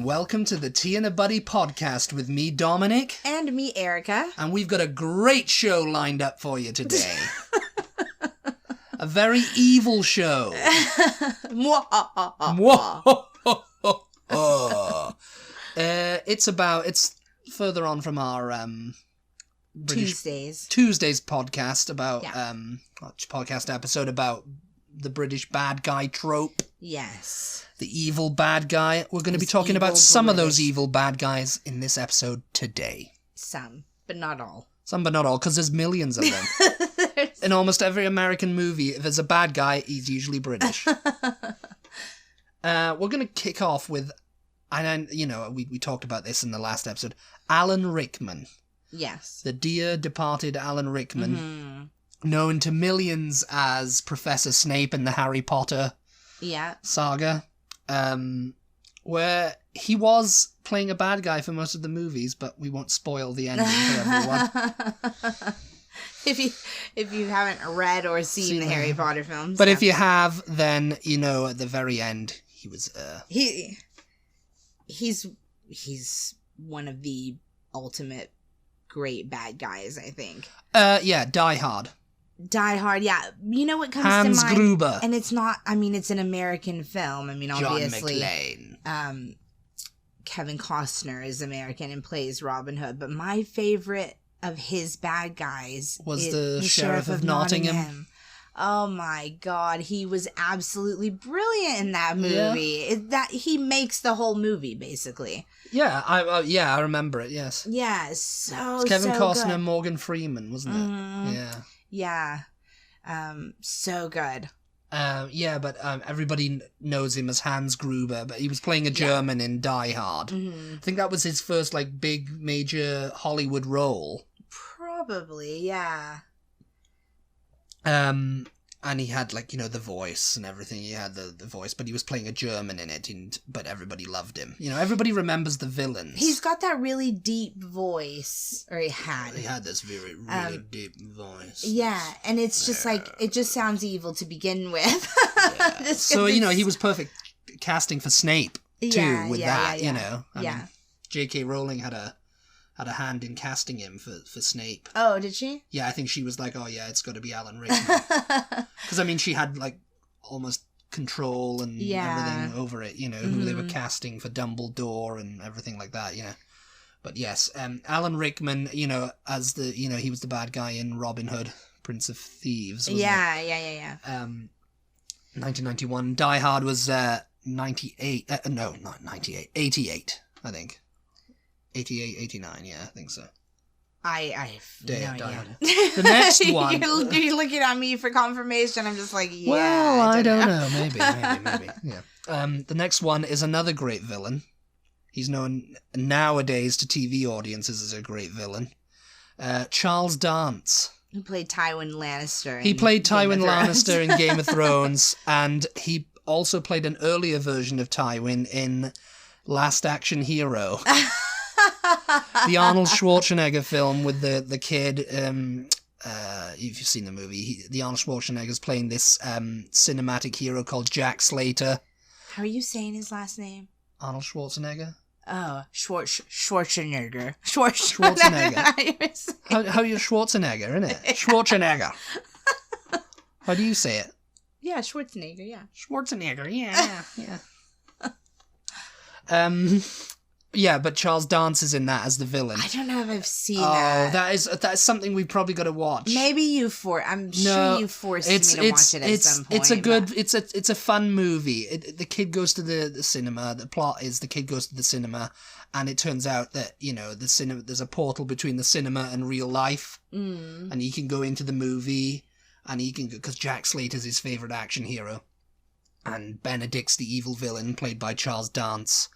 welcome to the Tea and a Buddy podcast with me, Dominic. And me, Erica. And we've got a great show lined up for you today. A very evil show. It's further on from our Tuesdays podcast about podcast episode about the British bad guy trope. Yes. The evil bad guy. We're going to be talking about some of those evil bad guys in this episode today. Some, but not all. Some, but not all, because there's millions of them. In almost every American movie, if there's a bad guy, he's usually British. We're going to kick off with, and we talked about this in the last episode, Alan Rickman. Yes. The dear departed Alan Rickman, known to millions as Professor Snape in the Harry Potter saga, where he was playing a bad guy for most of the movies, but we won't spoil the ending for everyone. If you haven't read or seen the Harry Potter films. But if you have, then you know at the very end he was he's one of the ultimate great bad guys, I think. Die Hard. Die Hard, yeah. You know what comes Hans to mind? Gruber. And it's not, it's an American film. Obviously. John McClane. Kevin Costner is American and plays Robin Hood, but my favorite of his bad guys was the Sheriff of Nottingham. Oh my God, he was absolutely brilliant in that movie. That he makes the whole movie basically. Yeah, I remember it. Yes. Yeah, it's Kevin Costner, good. And Morgan Freeman, wasn't it? Mm-hmm. Yeah. So good. But everybody knows him as Hans Gruber, but he was playing a German in Die Hard. Mm-hmm. I think that was his first big major Hollywood role. Probably, yeah. And he had the voice and everything. He had the voice, but he was playing a German in it, but everybody loved him. Everybody remembers the villains. He's got that really deep voice, or he had. He had this really deep voice. Yeah, and it's just it just sounds evil to begin with. Yeah. So, he was perfect casting for Snape, too, with that, I mean, J.K. Rowling had a hand in casting him for Snape. Oh, did she? Yeah, I think she was like, oh yeah, it's got to be Alan Rickman. Because, she had, almost control and everything over it, who they were casting for Dumbledore and everything like that, But yes, Alan Rickman, as the, he was the bad guy in Robin Hood, Prince of Thieves, wasn't it? Yeah. 1991. Die Hard was 98. No, not 98. 88, I think. 88, 89, yeah, I think so. I have no idea. The next one... You're looking at me for confirmation. I'm just like, yeah. Well, I don't know. Maybe. Yeah. The next one is another great villain. He's known nowadays to TV audiences as a great villain. Charles Dance. Who played Tywin Lannister. He played Tywin Lannister in Game of Thrones, and he also played an earlier version of Tywin in Last Action Hero. The Arnold Schwarzenegger film with the kid. If you've seen the movie, the Arnold Schwarzenegger's playing this cinematic hero called Jack Slater. How are you saying his last name? Arnold Schwarzenegger. Oh, Schwarzenegger. Schwarzenegger. How are you Schwarzenegger, isn't it? Schwarzenegger. How do you say it? Yeah, Schwarzenegger. Yeah. Schwarzenegger. Yeah. Yeah, but Charles Dance is in that as the villain. I don't know if I've seen that. That is something we've probably got to watch. Maybe you sure you forced me to watch it at some point. It's a fun movie. The kid goes to the cinema. The plot is the kid goes to the cinema, and it turns out that the cinema, there's a portal between the cinema and real life, and he can go into the movie, and he can because Jack Slater's his favorite action hero, and Benedict's the evil villain played by Charles Dance.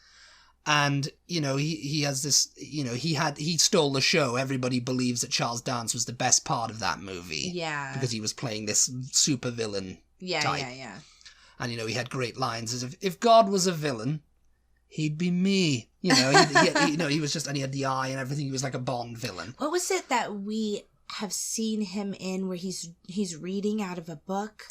And, he has this, he stole the show. Everybody believes that Charles Dance was the best part of that movie. Yeah. Because he was playing this super villain type. Yeah. And, he had great lines as if God was a villain, he'd be me. He was just, and he had the eye and everything. He was like a Bond villain. What was it that we have seen him in where he's reading out of a book?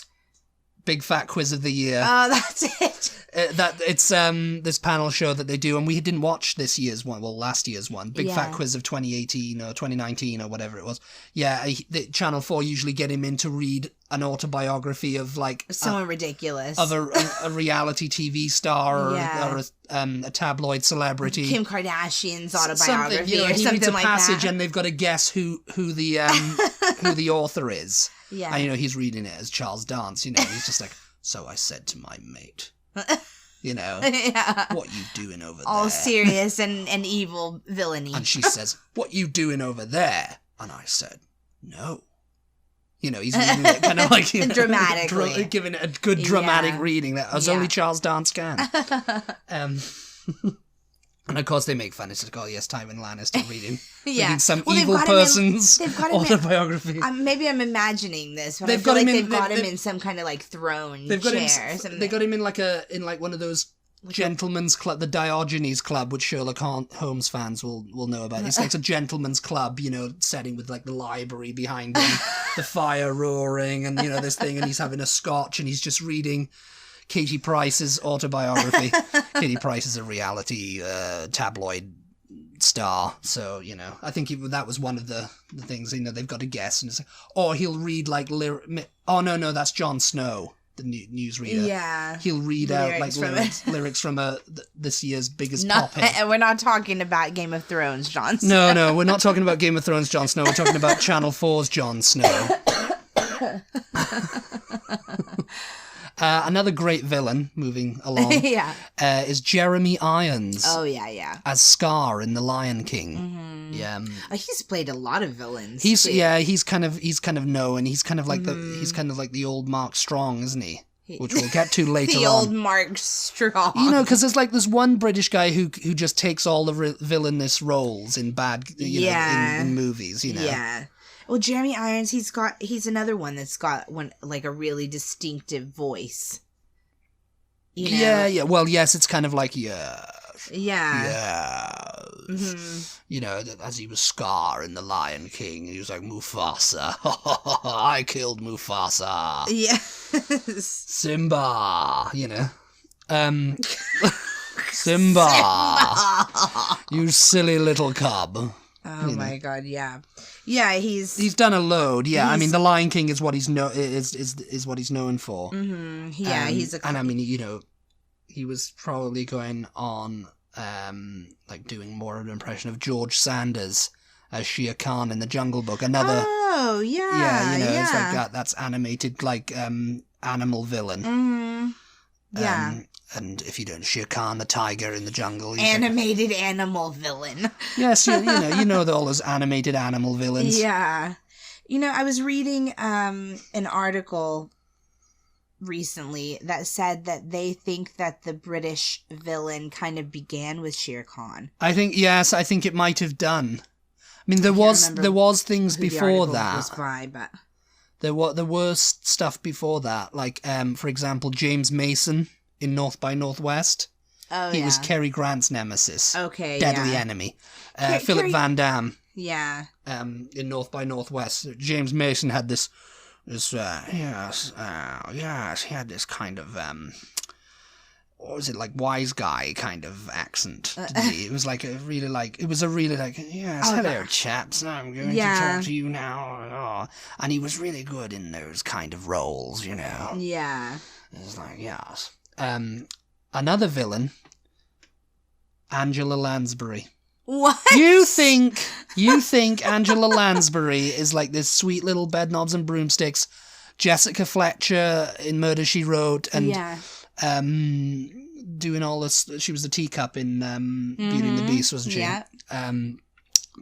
Big Fat Quiz of the Year. Oh, that's it. It's this panel show that they do, and we didn't watch this year's one, well, last year's one, Big Fat Quiz of 2018 or 2019 or whatever it was. Yeah, Channel 4 usually get him in to read an autobiography of like someone ridiculous, of a reality TV star or a tabloid celebrity, Kim Kardashian's autobiography, he or something reads a like passage, that. and they've got to guess who the who the author is. Yeah, and he's reading it as Charles Dance. He's just like, so I said to my mate. What you doing over there? All serious and evil villainy. And she says, what you doing over there? And I said, no. He's reading it kind of like dramatically, giving it a good dramatic reading that as only Charles Dance can. And of course they make fun. It's like, oh yes, Tywin Lannister reading some evil person's autobiography. Maybe I'm imagining this, but they've got him in some kind of like throne chair. They got him in like one of those gentlemen's club, the Diogenes Club, which Sherlock Holmes fans will know about. It's like a gentleman's club, setting with like the library behind him, the fire roaring, and this thing, and he's having a scotch, and he's just reading Katie Price's autobiography. Katie Price is a reality tabloid star, so I think that was one of the things they've got to guess, and it's like, or he'll read like oh no, that's Jon Snow, the newsreader. Yeah, he'll read out like lyrics from this year's biggest pop hit. And we're not talking about Game of Thrones, Jon Snow. No, we're not talking about Game of Thrones, Jon Snow. We're talking about Channel 4's Jon Snow. Another great villain, moving along, is Jeremy Irons. Oh, yeah. As Scar in The Lion King. Mm-hmm. Yeah. He's played a lot of villains. He's kind of known. He's kind of like the old Mark Strong, isn't he? Which we'll get to later on. The old Mark Strong. Because there's one British guy who just takes all the villainous roles in bad, in movies, Yeah. Well, Jeremy Irons, he's another one that's got like a really distinctive voice. Yeah. Well, yes, it's kind of like Yeah. Mm-hmm. As he was Scar in The Lion King, he was like, Mufasa. I killed Mufasa. Yes. Simba, Simba. You silly little cub. Oh my God, yeah. Yeah, he's done a load. Yeah, I mean, The Lion King is what he's is what he's known for. Mm-hmm. Yeah, and I mean, he was probably going on like doing more of an impression of George Sanders as Shere Khan in The Jungle Book. Another. Oh yeah, it's like that's animated like animal villain. Mm-hmm. Yeah. And if you don't, Shere Khan, the tiger in the jungle. Animated animal villain. Yes, all those animated animal villains. Yeah. I was reading an article recently that said that they think that the British villain kind of began with Shere Khan. I think it might have done. I mean, there was things before that. Was by, but there were stuff before that, like for example, James Mason in North by Northwest. Oh, he was Cary Grant's nemesis. Okay, Deadly enemy. Philip Van Damme. Yeah. In North by Northwest. James Mason had this he had this kind of what was it, like wise guy kind of accent, didn't he? It was like hello chaps, I'm going to talk to you now. And he was really good in those kind of roles, Yeah. It's like, yes. Another villain, Angela Lansbury. What? You think Angela Lansbury is like this sweet little Bedknobs and Broomsticks, Jessica Fletcher in Murder, She Wrote, and doing all this. She was the teacup in Beauty and the Beast, wasn't she? Yeah.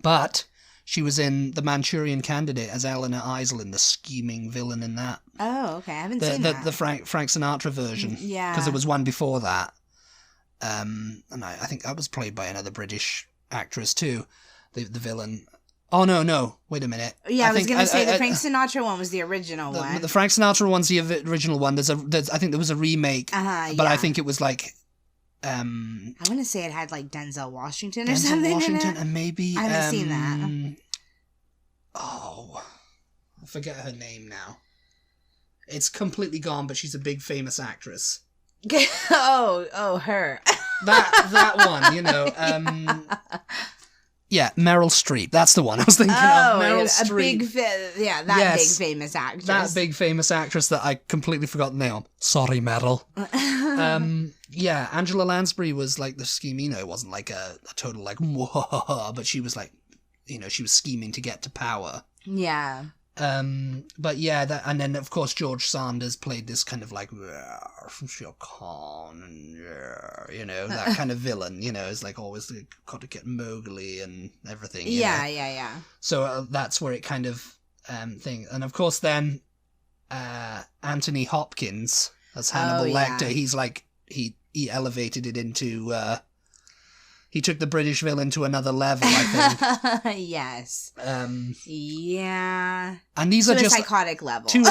But she was in The Manchurian Candidate as Eleanor Iselin, the scheming villain in that. Oh, okay. I haven't seen that. The Frank Sinatra version. Yeah. Because there was one before that. And I think that was played by another British actress too. The villain. Oh, no. Wait a minute. Yeah, I was going to say the Frank Sinatra one was the original one. The Frank Sinatra one's the original one. I think there was a remake. But I think it was like... I want to say it had like Denzel Washington or something Washington in it. And maybe... I haven't seen that. I forget her name now. It's completely gone, but she's a big famous actress. Her. That one, you know. Yeah, Meryl Streep. That's the one I was thinking of. Meryl Streep. Big famous actress. That big famous actress that I completely forgot the name. Sorry, Meryl. Yeah, Angela Lansbury was like the scheme. It wasn't like a total like, but she was like, she was scheming to get to power. Yeah. But yeah, and then of course George Sanders played this kind of like Shere Khan, and that kind of villain. Is like always got to get Mowgli and everything. Yeah. So that's where it kind of thing, and of course then Anthony Hopkins as Hannibal Lecter. He's like he elevated it into. He took the British villain to another level, I think. Yes. Yeah. And these are to just a psychotic level. To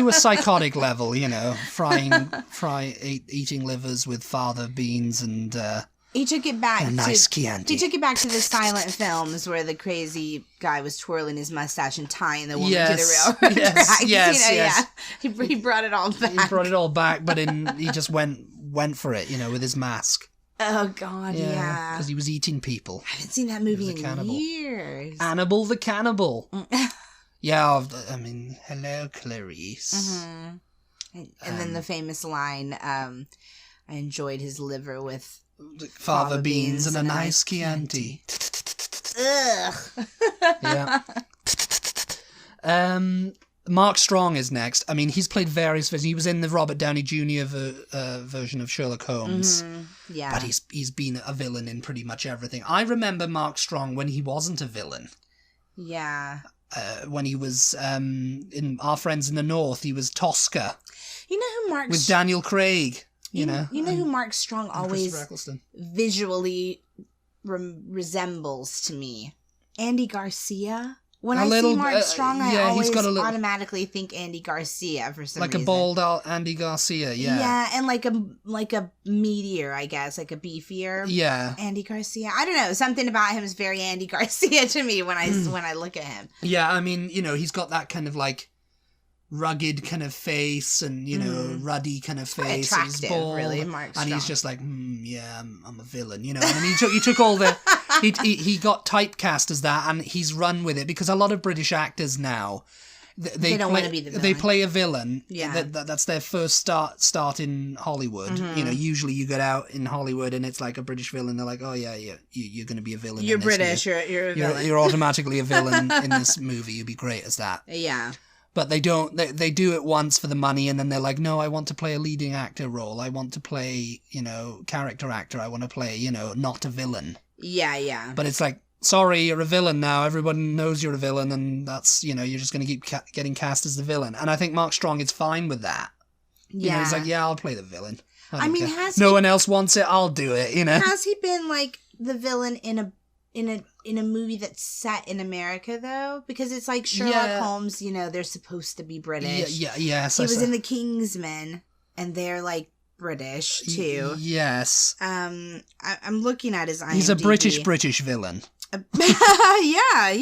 a psychotic level, eating livers with fava beans and he took it back a nice Chianti. He took it back to the silent films where the crazy guy was twirling his mustache and tying the woman to the railroad tracks. Yes. Yeah. He brought it all back. He brought it all back, but he just went for it, with his mask. Oh, God, yeah. Because he was eating people. I haven't seen that movie in years. Hannibal the Cannibal. Yeah, I mean, hello, Clarice. Mm-hmm. And then the famous line, I enjoyed his liver with fava beans and a nice Chianti. Ugh. Yeah. Mark Strong is next. I mean, he's played various versions. He was in the Robert Downey Jr. Version of Sherlock Holmes. Mm-hmm. Yeah. But he's been a villain in pretty much everything. I remember Mark Strong when he wasn't a villain. Yeah. When he was in Our Friends in the North, he was Tosca. You know who Mark... With Daniel Craig, You know who Mark Strong always visually resembles to me? Andy Garcia. When I see Mark Strong, I always automatically think Andy Garcia for some reason. Like a bald Andy Garcia, yeah. Yeah, and like a meteor, I guess, like a beefier. Yeah. Andy Garcia. I don't know. Something about him is very Andy Garcia to me when I look at him. Yeah, I mean, he's got that kind of like rugged kind of face and, ruddy kind of face. Quite attractive, bald, really, Mark Strong. And he's just like, yeah, I'm a villain, And then he took all the... He got typecast as that, and he's run with it, because a lot of British actors now... They don't want to be the villain. They play a villain. Yeah. That's their first start in Hollywood. Mm-hmm. Usually you get out in Hollywood and it's like a British villain. They're like, oh yeah, you're going to be a villain. You're British. You're a villain. You're automatically a villain in this movie. You'd be great as that. Yeah. But they don't. They do it once for the money, and then they're like, no, I want to play a leading actor role. I want to play, character actor. I want to play, not a villain. Yeah. But it's like, sorry, you're a villain now. Everyone knows you're a villain, and that's, you're just going to keep getting cast as the villain. And I think Mark Strong is fine with that. Yeah. He's like, yeah, I'll play the villain. I mean, no one else wants it, I'll do it, Has he been, like, the villain in a movie that's set in America, though? Because it's like Sherlock Holmes, they're supposed to be British. Yes. He was in The Kingsman, and they're, like, British, too. Yes. I'm looking at his IMDb. He's a British villain. Yeah.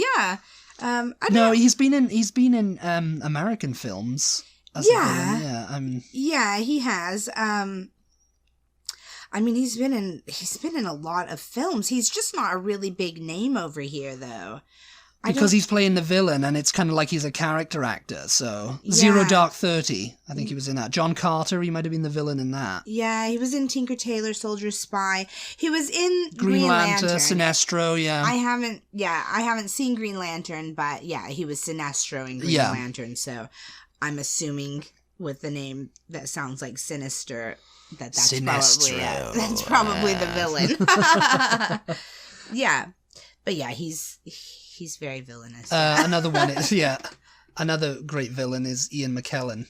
He's been in American films. Yeah, he has. I mean, he's been in a lot of films. He's just not a really big name over here, though. Because he's playing the villain, and it's kind of like he's a character actor, so... Yeah. Zero Dark 30, I think he was in that. John Carter, he might have been the villain in that. Yeah, he was in Tinker Tailor Soldier Spy. He was in Green Lantern. Sinestro, yeah. I haven't seen Green Lantern, but yeah, he was Sinestro in Green Lantern, so I'm assuming with the name that sounds like Sinister, that's Sinestro. Probably the villain. Yeah. But yeah, he's very villainous. Another one is, another great villain is Ian McKellen.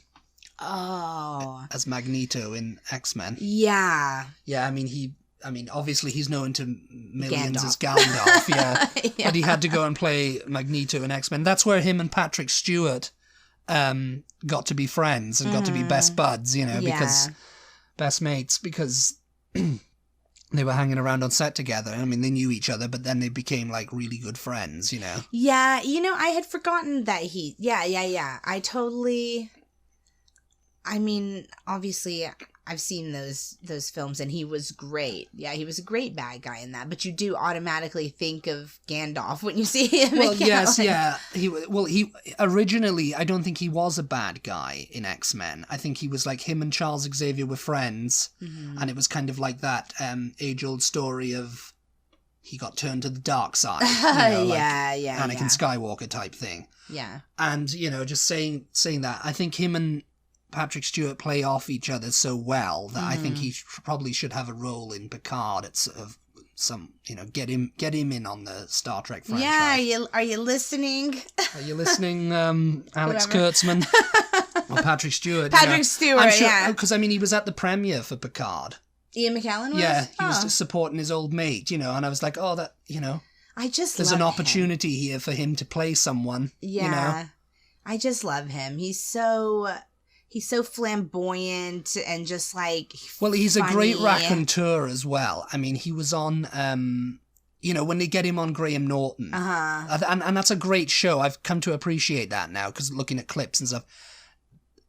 Oh. As Magneto in X-Men. Yeah. Yeah, I mean, obviously he's known to millions as Gandalf, yeah. But he had to go and play Magneto in X-Men. That's where him and Patrick Stewart got to be friends and got to be best buds, because... Best mates, because... They were hanging around on set together. I mean, they knew each other, but then they became, like, really good friends, Yeah, I had forgotten that he... Yeah. I totally I mean, obviously, I've seen those films, and he was great. Yeah, he was a great bad guy in that. But you do automatically think of Gandalf when you see him. Well, yes, yeah. He originally, I don't think he was a bad guy in X-Men. I think he was like, him and Charles Xavier were friends, and it was kind of like that age-old story of he got turned to the dark side. Anakin Skywalker type thing. Yeah. And, just saying that, I think him and Patrick Stewart play off each other so well that I think he probably should have a role in Picard at sort of some, get him in on the Star Trek franchise. Yeah, are you listening? Are you listening, Alex Kurtzman? Or Patrick Stewart? Patrick Stewart, I'm sure, yeah. Because, he was at the premiere for Picard. Ian McKellen was? Yeah, he was just supporting his old mate, and I was like, oh, that, there's an opportunity here for him to play someone, I just love him. He's so flamboyant and just like he's funny. A great raconteur as well. He was on when they get him on Graham Norton, and that's a great show. I've come to appreciate that now because looking at clips and stuff,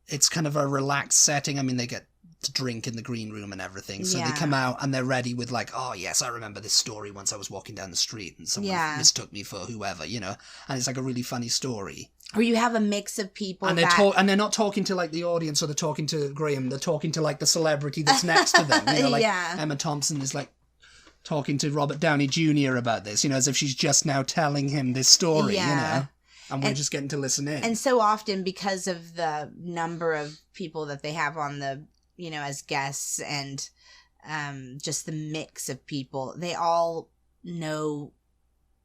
it's kind of a relaxed setting. They get to drink in the green room and everything, so they come out and they're ready with like, oh yes, I remember this story once I was walking down the street and someone mistook me for whoever, and it's like a really funny story. Or you have a mix of people and they're not talking to like the audience or they're talking to Graham, they're talking to like the celebrity that's next to them. Emma Thompson is like talking to Robert Downey Jr. about this, as if she's just now telling him this story, and we're just getting to listen in. And so often, because of the number of people that they have on the, as guests and just the mix of people, they all know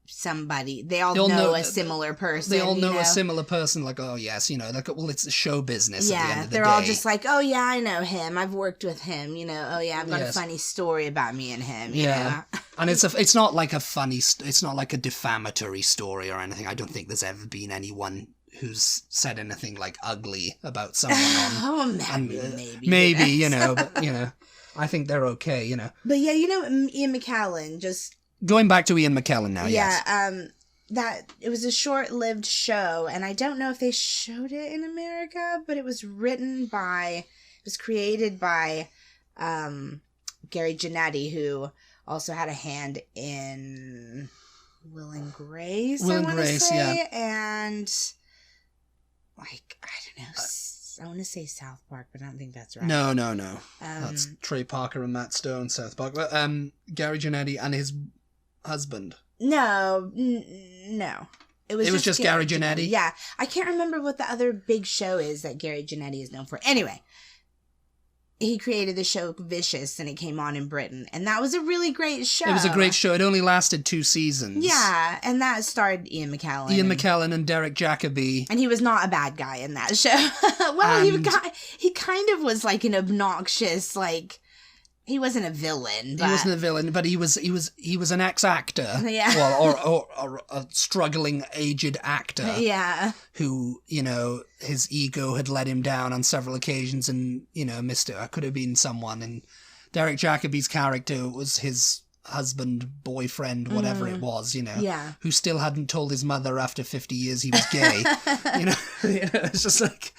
somebody. They all know a similar person. They all know a similar person, like, oh yes, it's a show business at the end of the day. They're all just like, oh yeah, I know him. I've worked with him, oh yeah, I've got a funny story about me and him, you know? And it's not like it's not like a defamatory story or anything. I don't think there's ever been anyone who's said anything like ugly about someone on. Maybe, but I think they're okay, But yeah, Ian McKellen, just going back to Ian McKellen now, yes. That it was a short-lived show, and I don't know if they showed it in America, but it was created by Gary Janetti, who also had a hand in Will and Grace. And like, I don't know, I want to say South Park, but I don't think that's right. No. That's Trey Parker and Matt Stone, South Park. But Gary Janetti and his husband. No. It was just Gary Janetti? Yeah. I can't remember what the other big show is that Gary Janetti is known for. Anyway, he created the show Vicious, and it came on in Britain. And that was a really great show. It was a great show. It only lasted 2 seasons. Yeah, and that starred Ian McKellen. And Derek Jacobi. And he was not a bad guy in that show. He kind of was like an obnoxious, like... He wasn't a villain. He wasn't a villain, but he was an ex-actor. Yeah. Well, or a struggling, aged actor. Yeah. Who, his ego had let him down on several occasions and, missed it. I could have been someone. And Derek Jacobi's character was his husband, boyfriend, whatever it was, who still hadn't told his mother after 50 years he was gay. It's just like,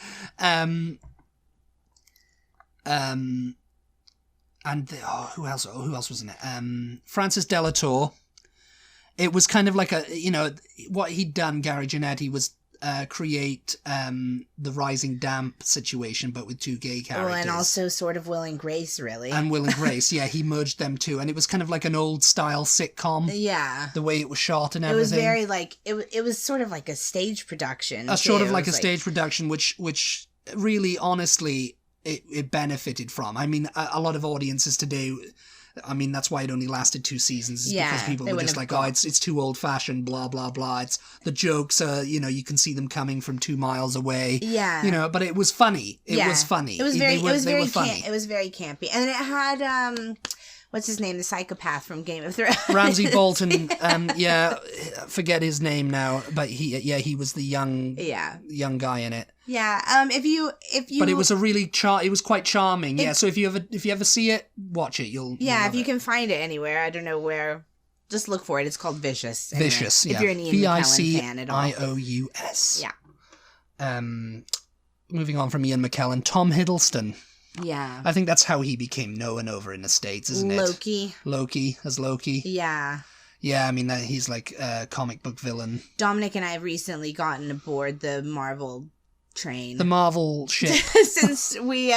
and who else was in it? Francis Delator. It was kind of like what he'd done, Gary Janetti, was create the Rising Damp situation, but with 2 gay characters. Well, and also sort of Will and Grace, really. And Will and Grace, yeah, he merged them too. And it was kind of like an old-style sitcom. Yeah. The way it was shot and everything. It was very like, it was sort of like a stage production. Sort of like a stage production, which really, honestly... It benefited from. A lot of audiences today, that's why it only lasted 2 seasons, because people were just like, it's too old-fashioned, blah, blah, blah. It's the jokes are, you can see them coming from 2 miles away. Yeah. But it was funny. It was funny. It was very funny. It was very campy. And it had, what's his name? The psychopath from Game of Thrones. Ramsay Bolton. Forget his name now, but he was the young guy in it. Yeah. If you. But it was a really it was quite charming. So if you ever see it, watch it. You'll. Yeah, if you can find it anywhere, I don't know where. Just look for it. It's called Vicious. Anyway, Vicious. Yeah. If you're an Ian McKellen fan at all. Vious. Yeah. moving on from Ian McKellen, Tom Hiddleston. Yeah. I think that's how he became known over in the States, isn't it? Loki, as Loki. Yeah. Yeah, I mean, he's like a comic book villain. Dominic and I have recently gotten aboard the Marvel train. The Marvel ship. Since we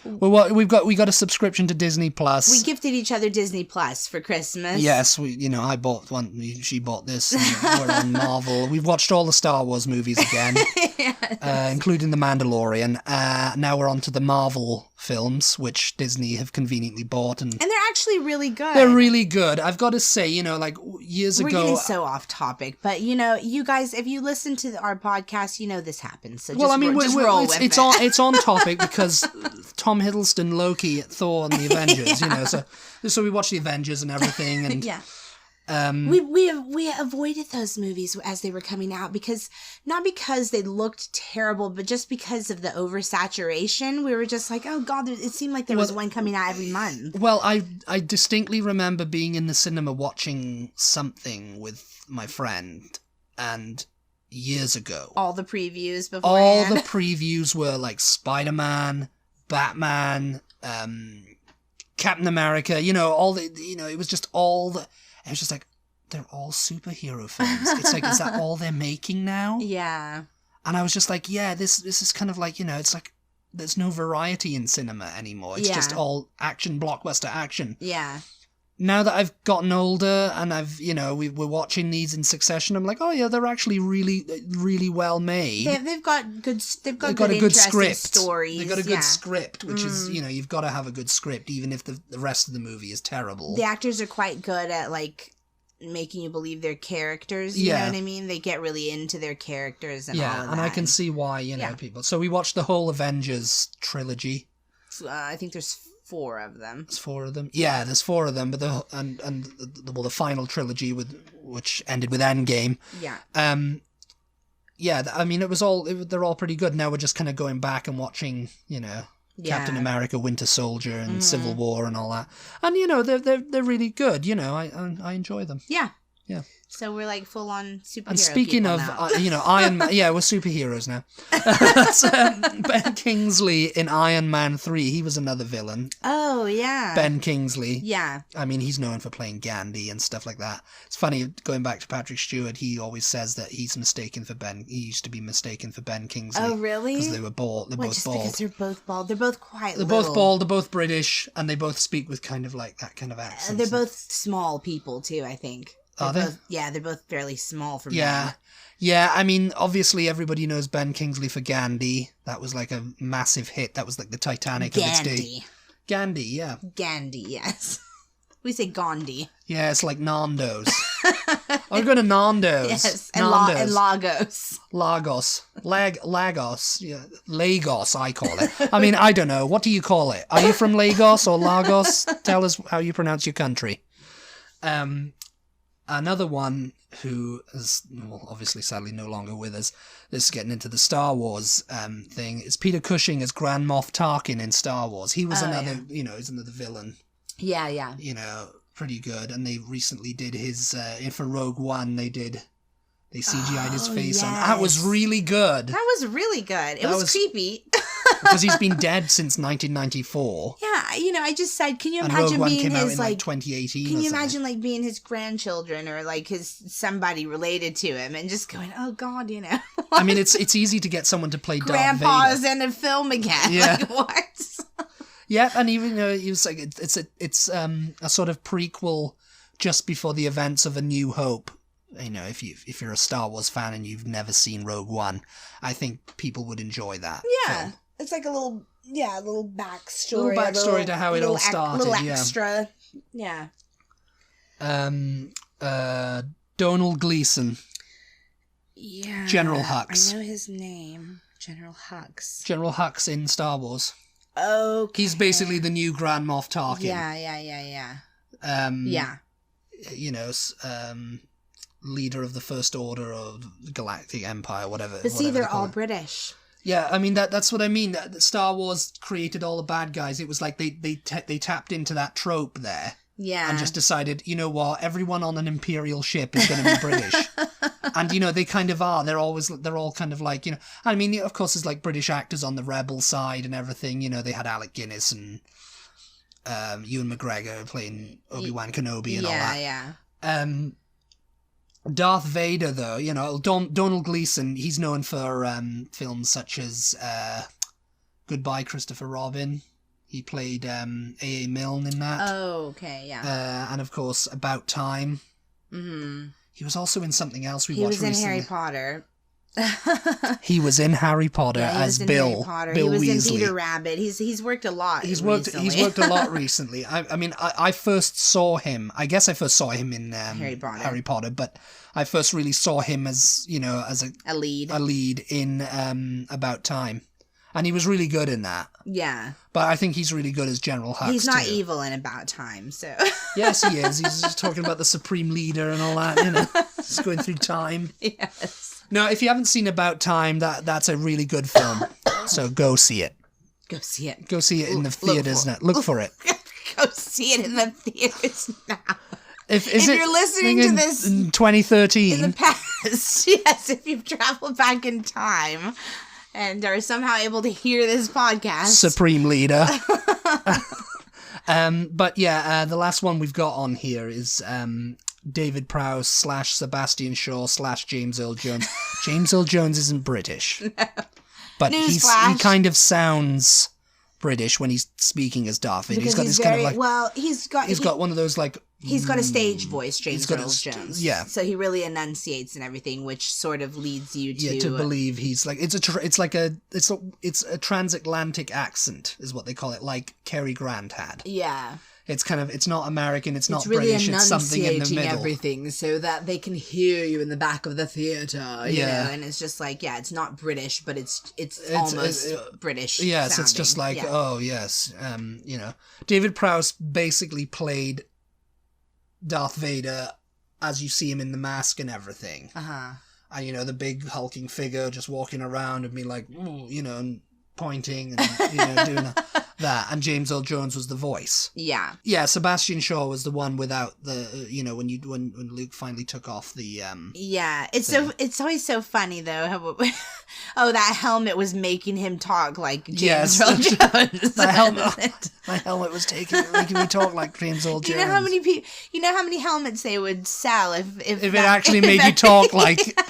we got a subscription to Disney Plus. we gifted each other Disney Plus for Christmas. Yes, I bought one. She bought this. And we're on Marvel. We've watched all the Star Wars movies again, including The Mandalorian. Now we're on to the Marvel films, which Disney have conveniently bought, and they're actually really good. They're really good. I've got to say, like years We're ago. We're getting so off topic, but you guys, if you listen to our podcast, this happens. So just, roll with it. It's on topic because Tom Hiddleston, Loki, Thor, and the Avengers. Yeah. So we watched the Avengers and everything, and yeah. We avoided those movies as they were coming out not because they looked terrible, but just because of the oversaturation. We were just like, oh god, it seemed like there was one coming out every month. Well, I distinctly remember being in the cinema watching something with my friend, and years ago, all the previews beforehand. All the previews were like Spider-Man, Batman, Captain America. It was just all the. It was just like, they're all superhero films. It's like, is that all they're making now? Yeah. And I was just like, yeah, this is kind of like, it's like, there's no variety in cinema anymore. It's just all action, blockbuster action. Yeah. Now that I've gotten older and we're watching these in succession, I'm like, oh yeah, they're actually really, really well made. They've got good a good script. Stories. They've got a good script, which is, you've got to have a good script, even if the rest of the movie is terrible. The actors are quite good at, making you believe they're characters, you know what I mean? They get really into their characters and all of that. Yeah, and I can see why, people. So we watched the whole Avengers trilogy. I think there's 4 of them. There's 4 of them. Yeah, there's 4 of them, but the final trilogy which ended with Endgame. Yeah. I mean, they're all pretty good. Now we're just kind of going back and watching, Captain America, Winter Soldier, and Civil War and all that. And they're really good. I enjoy them. Yeah. Yeah. So we're like full on superhero. And speaking of, Iron Man, we're superheroes now. So, Ben Kingsley in Iron Man 3, he was another villain. Oh, yeah. Ben Kingsley. Yeah. I mean, he's known for playing Gandhi and stuff like that. It's funny, going back to Patrick Stewart, he always says that he used to be mistaken for Ben Kingsley. Oh, really? Because they were bald. They're both bald. Because they're both bald. They're both quite little. Both bald, they're both British, and they both speak with kind of like that kind of accent. They're both small people, too, I think. Are they? They're both fairly small for me. Yeah, I mean, obviously everybody knows Ben Kingsley for Gandhi. That was like a massive hit. That was like the Titanic of its day. Gandhi, yeah. Gandhi, yes. We say Gandhi. Yeah, it's like Nando's. I'll go to Nando's. Yes, Nando's. And Lagos. Lagos. Yeah, Lagos, I call it. I mean, I don't know. What do you call it? Are you from Lagos or Lagos? Tell us how you pronounce your country. Another one who is, obviously sadly no longer with us, this is getting into the Star Wars thing, is Peter Cushing as Grand Moff Tarkin in Star Wars. He was he's another villain. Yeah. Pretty good. And they recently did his, for Rogue One, they CGI'd his face on. That was really good. That was really good. It was creepy. Because he's been dead since 1994. Yeah, I just said, can you and imagine Rogue One being came his, out in 2018 can you imagine, being his grandchildren or, his somebody related to him and just going, oh, God, I mean, it's easy to get someone to play Darth Vader. Grandpa's in a film again. Yeah. What? Yeah, and even he was like, it's a sort of prequel just before the events of A New Hope. If you're a Star Wars fan and you've never seen Rogue One, I think people would enjoy that. Yeah, film. It's like a little backstory. A little backstory to how it all started. Little extra. Yeah. Donald Gleason. Yeah. General Hux. I know his name. General Hux. General Hux in Star Wars. Okay. He's basically the new Grand Moff Tarkin. Yeah. Leader of the First Order of the Galactic Empire, whatever. But see, they're all British. Yeah, I mean that's what I mean. Star Wars created all the bad guys. It was like they tapped into that trope there. Yeah. And just decided, you know what, everyone on an Imperial ship is going to be British. And, you know, they kind of are. They're all kind of like, you know, I mean, of course, there's like British actors on the rebel side and everything. You know, they had Alec Guinness and Ewan McGregor playing Obi-Wan Kenobi and all that. Yeah. Darth Vader, though, you know, Donald Gleeson, he's known for films such as Goodbye, Christopher Robin. He played A.A. Milne in that. Oh, okay, yeah. And, of course, About Time. Mm-hmm. He was also in something else we watched recently. He was in Harry Potter. He was in Harry Potter as Bill. Bill he was Weasley. in Peter Rabbit. He's worked a lot. He's worked a lot recently. I mean, I first saw him. I guess I first saw him in Harry Potter, but I first really saw him as, you know, as a lead in About Time. And he was really good in that. Yeah. But I think he's really good as General Hux, he's not evil in About Time, so... Yes, he is. He's just talking about the Supreme Leader and all that, you know. Just going through time. Yes. No, if you haven't seen About Time, that's a really good film. So go see it. Go see it. Go see it in the theaters now. Look for it. Go see it in the theaters now. If you're listening to this... In 2013. In the past, yes, if you've traveled back in time... and are somehow able to hear this podcast. Supreme Leader. But yeah, the last one we've got on here is David Prowse / Sebastian Shaw / James Earl Jones. James Earl Jones isn't British. No. But he kind of sounds British when he's speaking as Darth Vader. He's got this kind of like... Well, he's got one of those like... He's got a stage voice, James Earl Jones. Yeah. So he really enunciates and everything, which sort of leads you to believe he's like it's a transatlantic accent is what they call it, like Cary Grant had. Yeah. It's not American, it's not really British, it's something in the middle. Everything so that they can hear you in the back of the theater. You know? And it's just like, it's not British, but it's almost British. Yes, sounding. It's just like, oh yes, you know, David Prowse basically played Darth Vader as you see him in the mask and everything. And, you know, the big hulking figure just walking around and being like, you know, and pointing and, you know, doing that. And James Earl Jones was the voice. Yeah. Yeah, Sebastian Shaw was the one without the, you know, when Luke finally took off the... yeah, it's always so funny, though. How, that helmet was making him talk like James Earl Jones. My helmet was making me talk like James Earl Jones. You know how many helmets they would sell if it actually made you talk like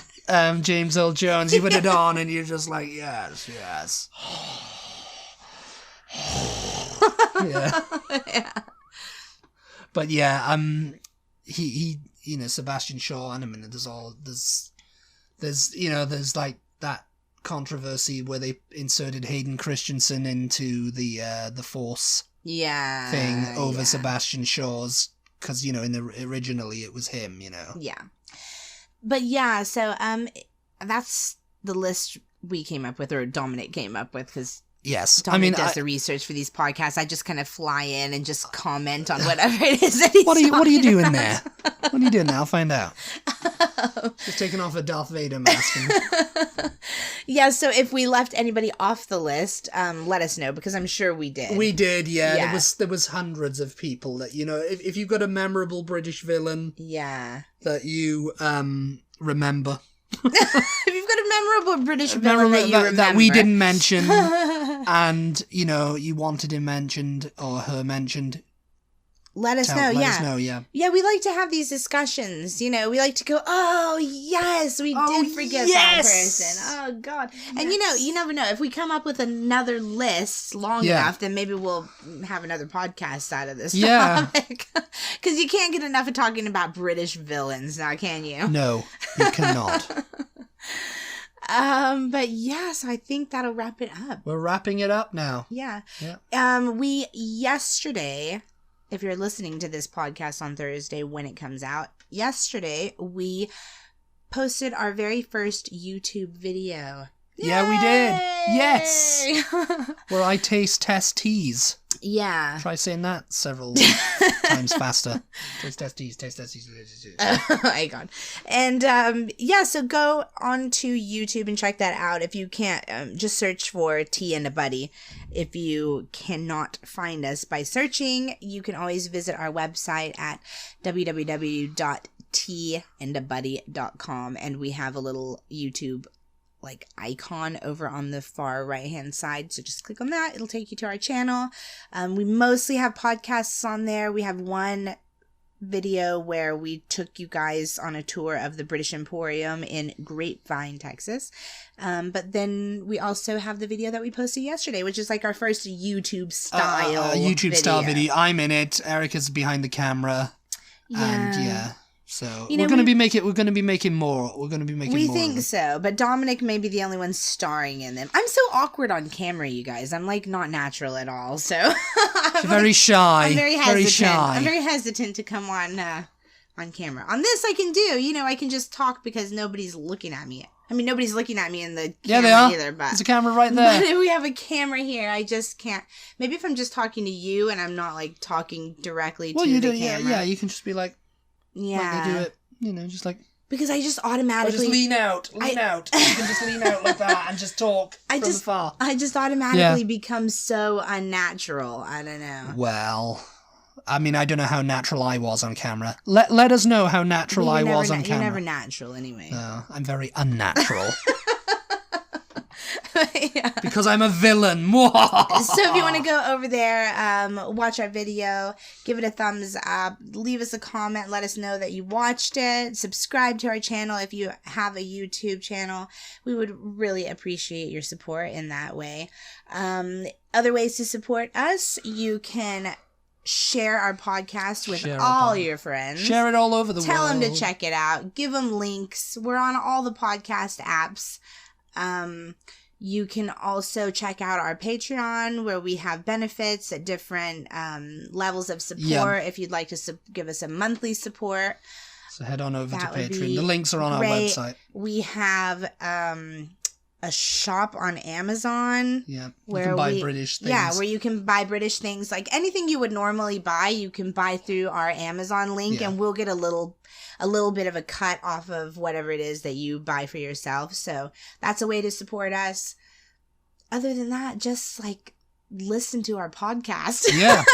James Earl Jones. You put it on and you're just like, yes. Yeah. Yeah. But yeah, he you know, Sebastian Shaw, and I mean there's like that controversy where they inserted Hayden Christensen into the Force thing over Sebastian Shaw's, because, you know, originally it was him, you know. Yeah. But yeah, so that's the list we came up with, or Dominic came up with, because yes, Dominic does the research for these podcasts. I just kind of fly in and just comment on whatever it is that What are you doing there? What are you doing now? I'll find out. Just taking off a Darth Vader mask. Yeah, so if we left anybody off the list, let us know, because I'm sure we did. We did, yeah. There was hundreds of people that, you know, if you've got a memorable British villain, that you remember. If you've got a memorable British villain that you remember, that we didn't mention, and, you know, you wanted him mentioned or her mentioned, let us know. Let us know, yeah. Yeah, we like to have these discussions, you know. We like to go, oh, yes, we did forget that person. Oh, God. Yes. And, you know, you never know. If we come up with another list long enough, then maybe we'll have another podcast out of this topic. Because you can't get enough of talking about British villains now, can you? No, you cannot. But yes, I think that'll wrap it up. We're wrapping it up now. Yeah. We yesterday... If you're listening to this podcast on Thursday when it comes out, yesterday we posted our very first YouTube video. Yay! Yeah, we did. Yes. Where I test teas. Yeah. Try saying that several times faster. Taste teas. Oh my God. And so go on to YouTube and check that out. If you can't, just search for Tea and a Butty. If you cannot find us by searching, you can always visit our website at www.teaandabuddy.com. teandabuddy.com, and we have a little YouTube like icon over on the far right hand side, so just click on that. It'll take you to our channel. We mostly have podcasts on there. We have one video where we took you guys on a tour of the British Emporium in Grapevine, Texas. But then we also have the video that we posted yesterday, which is like our first YouTube style video. I'm in it. Erica's behind the camera. Yeah. And so we're gonna be making more. We think so, but Dominic may be the only one starring in them. I'm so awkward on camera, you guys. I'm like not natural at all. So she's very shy. I'm very hesitant. I'm very hesitant to come on camera. On this, I can do. I can just talk because nobody's looking at me. I mean, nobody's looking at me in the camera they are. either. But there's a camera right there. But if we have a camera here, I just can't. Maybe if I'm just talking to you and I'm not like talking directly to the camera. Yeah, you can just be like. Yeah. Like they do it, just like... Because I just automatically... Or just lean out. You can just lean out like that and just talk from afar. I just automatically become so unnatural. I don't know. Well, I mean, I don't know how natural I was on camera. Let us know how natural I was on camera. You're never natural anyway. No, I'm very unnatural. Yeah. Because I'm a villain. So if you want to go over there, watch our video, give it a thumbs up, leave us a comment, let us know that you watched it, subscribe to our channel if you have a YouTube channel. We would really appreciate your support in that way. Other ways to support us, you can share our podcast with all your friends. Share it all over the world. Tell them to check it out. Give them links. We're on all the podcast apps. You can also check out our Patreon where we have benefits at different levels of support if you'd like to give us a monthly support. So head on over to Patreon. The links are on our website. We have a shop on Amazon. Yeah, you can buy British things. Yeah, where you can buy British things. Like anything you would normally buy, you can buy through our Amazon link and we'll get a little bit of a cut off of whatever it is that you buy for yourself. So that's a way to support us. Other than that, just like listen to our podcast. Yeah.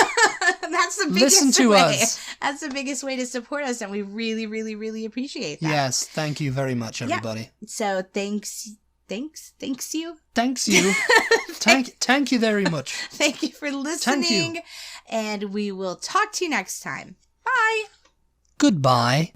That's the biggest listen to way. us. That's the biggest way to support us, and we really, really, really appreciate that. Yes, thank you very much, everybody. Yeah. So thanks you. Thank you. Thank you very much. Thank you for listening. Thank you. And we will talk to you next time. Bye. Goodbye.